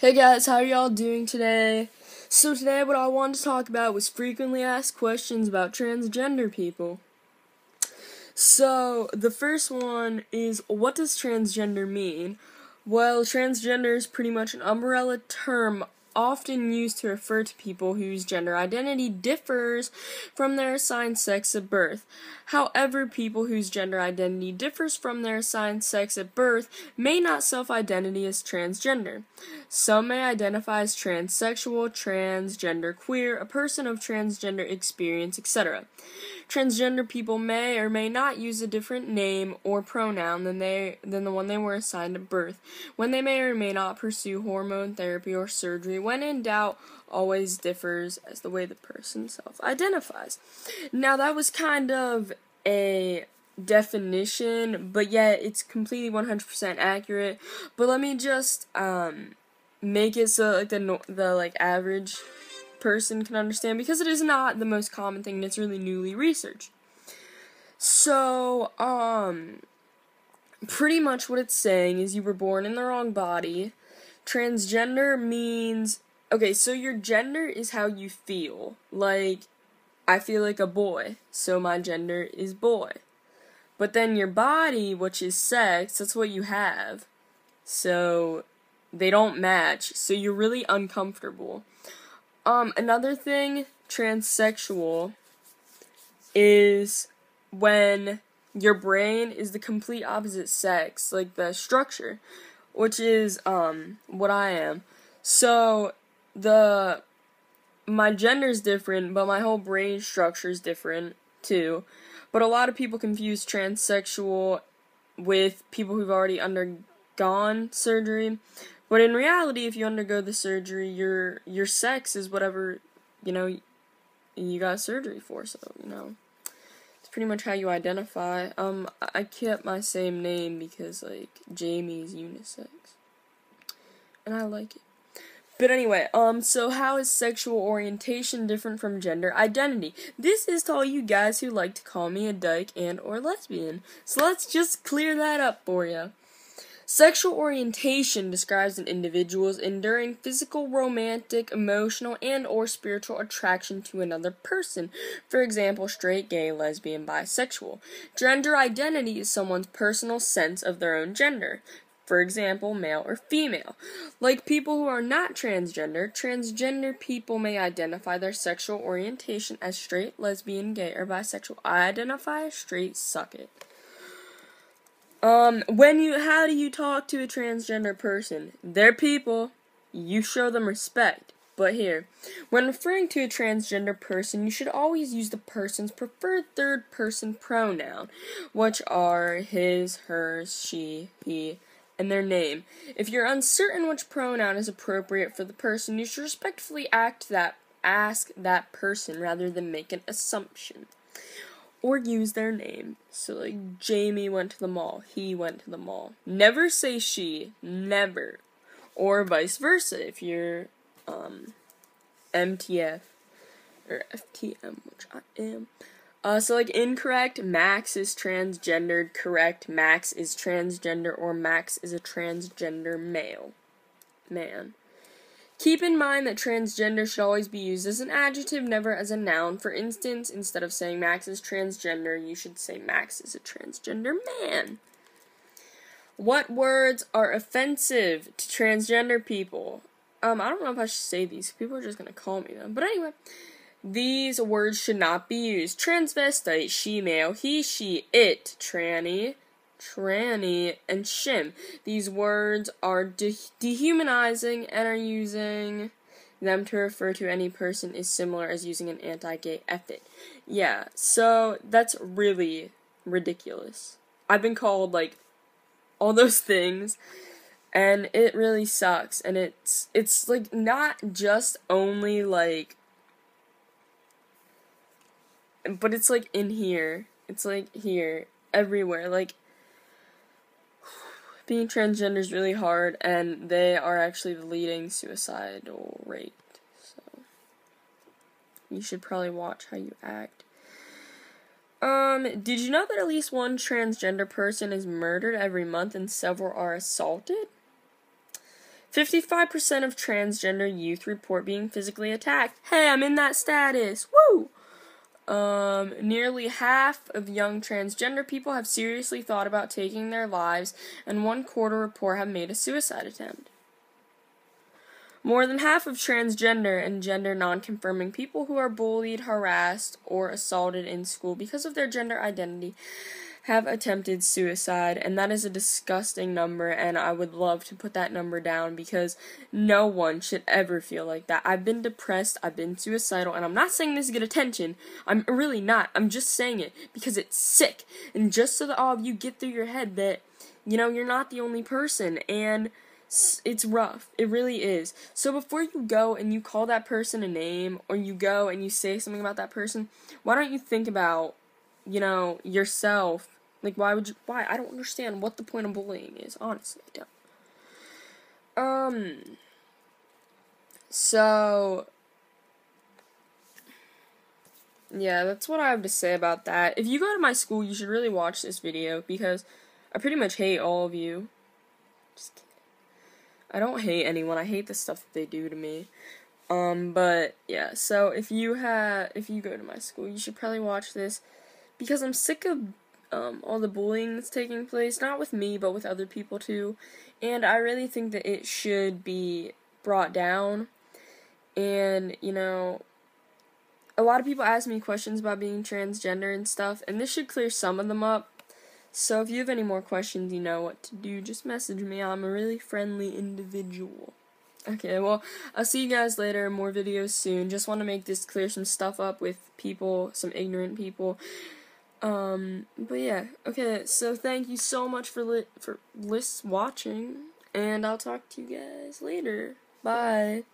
Hey guys, how are y'all doing today? So today what I wanted to talk about was frequently asked questions about transgender people. So the first one is, what does transgender mean? Well, transgender is pretty much an umbrella term often used to refer to people whose gender identity differs from their assigned sex at birth. However, people whose gender identity differs from their assigned sex at birth may not self-identity as transgender. Some may identify as transsexual, transgender queer, a person of transgender experience, etc. Transgender people may or may not use a different name or pronoun than the one they were assigned at birth, when they may or may not pursue hormone therapy or surgery. When in doubt, always differs as the way the person self-identifies. Now, that was kind of a definition, but yet it's completely 100% accurate. But let me just make it so like the average person can understand, because it is not the most common thing and it's really newly researched. So pretty much what it's saying is you were born in the wrong body. Transgender means, okay, so your gender is how you feel. Like, I feel like a boy, so my gender is boy. But then your body, which is sex, that's what you have. So they don't match, so you're really uncomfortable. Another thing, transsexual, is when your brain is the complete opposite sex, like the structure, which is, what I am. So, my gender's different, but my whole brain structure's different, too. But a lot of people confuse transsexual with people who've already undergone surgery. But in reality, if you undergo the surgery, your sex is whatever, you got surgery for, so, it's pretty much how you identify. I kept my same name because, Jamie's unisex. And I like it. But anyway, so how is sexual orientation different from gender identity? This is to all you guys who like to call me a dyke and or lesbian. So let's just clear that up for you. Sexual orientation describes an individual's enduring physical, romantic, emotional, and or spiritual attraction to another person. For example, straight, gay, lesbian, bisexual. Gender identity is someone's personal sense of their own gender. For example, male or female. Like people who are not transgender, transgender people may identify their sexual orientation as straight, lesbian, gay, or bisexual. I identify as straight, suck it. How do you talk to a transgender person? They're people. You show them respect. But here, when referring to a transgender person, you should always use the person's preferred third-person pronoun, which are his, hers, she, he, and their name. If you're uncertain which pronoun is appropriate for the person, you should respectfully ask that person rather than make an assumption. Or use their name. So, Jamie went to the mall. He went to the mall. Never say she. Never. Or vice versa if you're, MTF. Or FTM, which I am. Incorrect, Max is transgendered. Correct, Max is transgender, or Max is a transgender man. Keep in mind that transgender should always be used as an adjective, never as a noun. For instance, instead of saying Max is transgender, you should say Max is a transgender man. What words are offensive to transgender people? I don't know if I should say these. People are just going to call me them. But anyway, these words should not be used. Transvestite, she-male, he, she, it, tranny, and shim. These words are dehumanizing and are using them to refer to any person is similar as using an anti-gay epithet. Yeah, so that's really ridiculous. I've been called, all those things, and it really sucks, and it's not just only, but it's, in here. It's, here, everywhere, being transgender is really hard, and they are actually the leading suicidal rate, so you should probably watch how you act. Did you know that at least one transgender person is murdered every month and several are assaulted? 55% of transgender youth report being physically attacked. Hey, I'm in that status. Woo! Nearly half of young transgender people have seriously thought about taking their lives, and 1/4 report have made a suicide attempt. More than half of transgender and gender non-conforming people who are bullied, harassed, or assaulted in school because of their gender identity have attempted suicide, and that is a disgusting number, and I would love to put that number down because no one should ever feel like that. I've been depressed, I've been suicidal, and I'm not saying this to get attention. I'm really not. I'm just saying it because it's sick, and just so that all of you get through your head that, you're not the only person, and it's rough. It really is. So before you go and you call that person a name, or you go and you say something about that person, why don't you think about, yourself? Like, why? I don't understand what the point of bullying is, honestly, I don't. So, yeah, that's what I have to say about that. If you go to my school, you should really watch this video, because I pretty much hate all of you. Just kidding. I don't hate anyone, I hate the stuff that they do to me. But, yeah, so if you go to my school, you should probably watch this, because I'm sick of, all the bullying that's taking place, not with me, but with other people too, and I really think that it should be brought down, and, a lot of people ask me questions about being transgender and stuff, and this should clear some of them up. So if you have any more questions, you know what to do, just message me. I'm a really friendly individual. Okay, well, I'll see you guys later, more videos soon. Just want to make this clear some stuff up with people, some ignorant people. But yeah, okay, so thank you so much for watching, and I'll talk to you guys later. Bye.